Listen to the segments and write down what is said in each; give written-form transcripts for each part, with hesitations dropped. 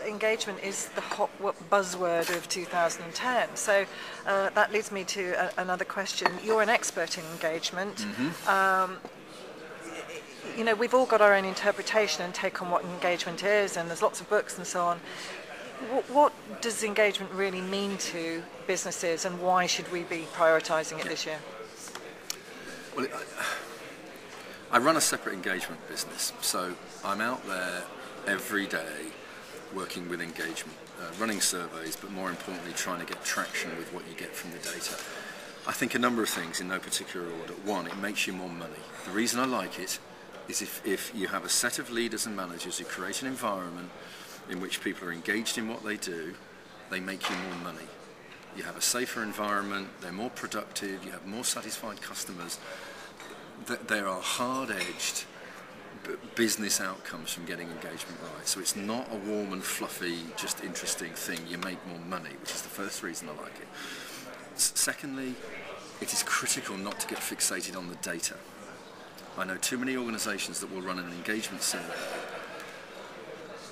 engagement is the hot buzzword of 2010. So that leads me to another question. You're an expert in engagement. Mm-hmm. You know, we've all got our own interpretation and take on what engagement is, and there's lots of books and so on. What does engagement really mean to businesses, and why should we be prioritising it this year? Well, I run a separate engagement business, so I'm out there every day working with engagement, running surveys, but more importantly trying to get traction with what you get from the data. I think a number of things in no particular order. One, it makes you more money. The reason I like it is if you have a set of leaders and managers who create an environment in which people are engaged in what they do, they make you more money. You have a safer environment, they're more productive, you have more satisfied customers. There are hard-edged business outcomes from getting engagement right. So it's not a warm and fluffy, just interesting thing. You make more money, which is the first reason I like it. Secondly, it is critical not to get fixated on the data. I know too many organisations that will run an engagement survey,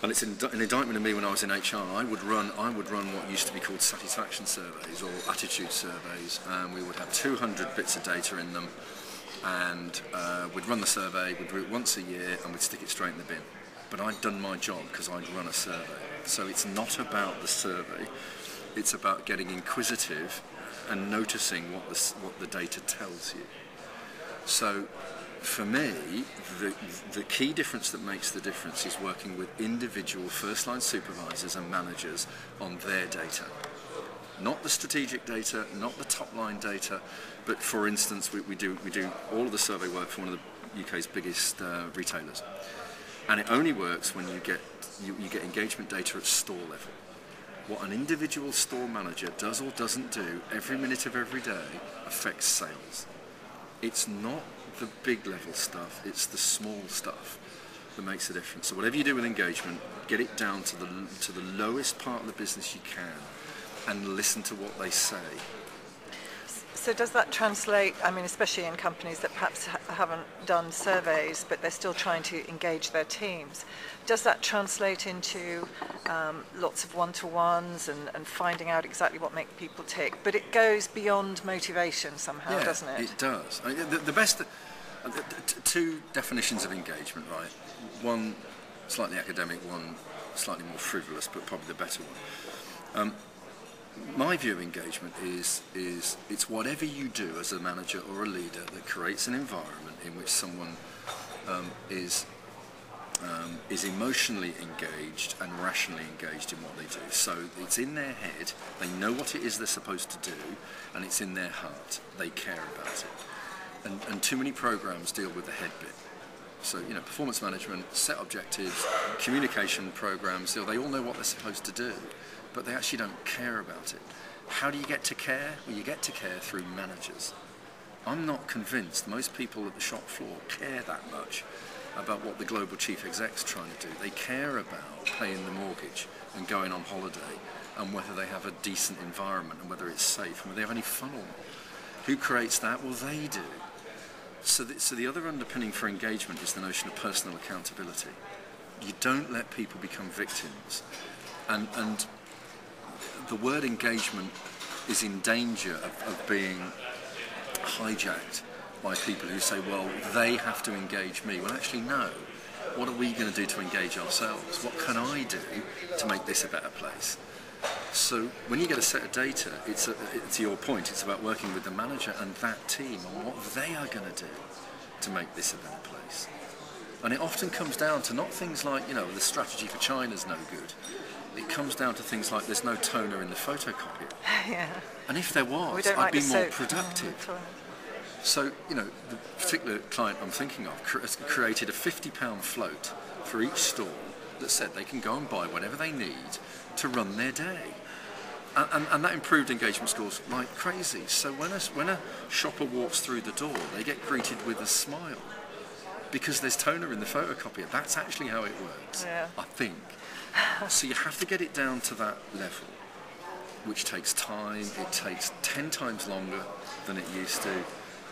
and it's an indictment of me when I was in HR. I would run what used to be called satisfaction surveys or attitude surveys, and we would have 200 bits of data in them, and we'd run the survey, we'd do it once a year, and we'd stick it straight in the bin. But I'd done my job because I'd run a survey. So it's not about the survey, it's about getting inquisitive and noticing what the data tells you. So for me, the key difference that makes the difference is working with individual first-line supervisors and managers on their data. Not the strategic data, not the top-line data, but for instance, we do all of the survey work for one of the UK's biggest retailers. And it only works when you get engagement data at store level. What an individual store manager does or doesn't do every minute of every day affects sales. It's not the big level stuff, it's the small stuff that makes a difference. So whatever you do with engagement, get it down to the lowest part of the business you can and listen to what they say. So does that translate, I mean, especially in companies that perhaps haven't done surveys, but they're still trying to engage their teams, does that translate into lots of one-to-ones and finding out exactly what makes people tick? But it goes beyond motivation somehow, doesn't it? It does. I mean, the best, two definitions of engagement, right? One slightly academic, one slightly more frivolous, but probably the better one. My view of engagement is it's whatever you do as a manager or a leader that creates an environment in which someone is emotionally engaged and rationally engaged in what they do. So it's in their head, they know what it is they're supposed to do, and it's in their heart, they care about it. And too many programs deal with the head bit. So, you know, performance management, set objectives, communication programs, they all know what they're supposed to do, but they actually don't care about it. How do you get to care? Well, you get to care through managers. I'm not convinced most people at the shop floor care that much about what the global chief exec's trying to do. They care about paying the mortgage and going on holiday and whether they have a decent environment and whether it's safe and whether they have any fun or not. Who creates that? Well, they do. So the other underpinning for engagement is the notion of personal accountability. You don't let people become victims. And the word engagement is in danger of being hijacked by people who say, well, they have to engage me. Well, actually, no. What are we going to do to engage ourselves? What can I do to make this a better place? So when you get a set of data, it's to your point, it's about working with the manager and that team on what they are going to do to make this a better place. And it often comes down to not things like, you know, the strategy for China's no good. It comes down to things like there's no toner in the photocopier. Yeah. And if there was, I'd be more productive. So, you know, the particular client I'm thinking of has created a £50 float for each store that said they can go and buy whatever they need to run their day. And that improved engagement scores like crazy. So when a shopper walks through the door, they get greeted with a smile because there's toner in the photocopier. That's actually how it works, I think. So you have to get it down to that level, which takes time. It takes 10 times longer than it used to.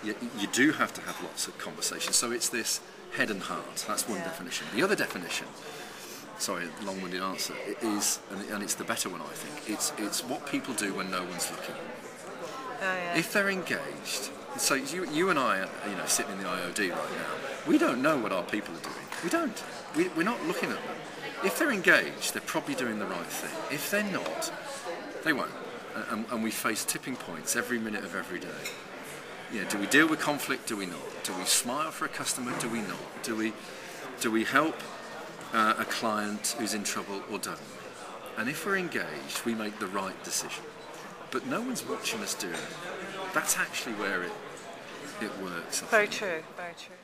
You do have to have lots of conversations. So it's this head and heart. That's one definition. The other definition, sorry, long-winded answer. It is, and it's the better one, I think. It's what people do when no one's looking. Oh, yeah. If they're engaged, so you and I, sitting in the IOD right now, we don't know what our people are doing. We don't. We're not looking at them. If they're engaged, they're probably doing the right thing. If they're not, they won't. And we face tipping points every minute of every day. Do we deal with conflict? Do we not? Do we smile for a customer? Do we not? Do we help a client who's in trouble, or don't we? And if we're engaged, we make the right decision. But no one's watching us do it. That's actually where it works. I Very think. true, very true.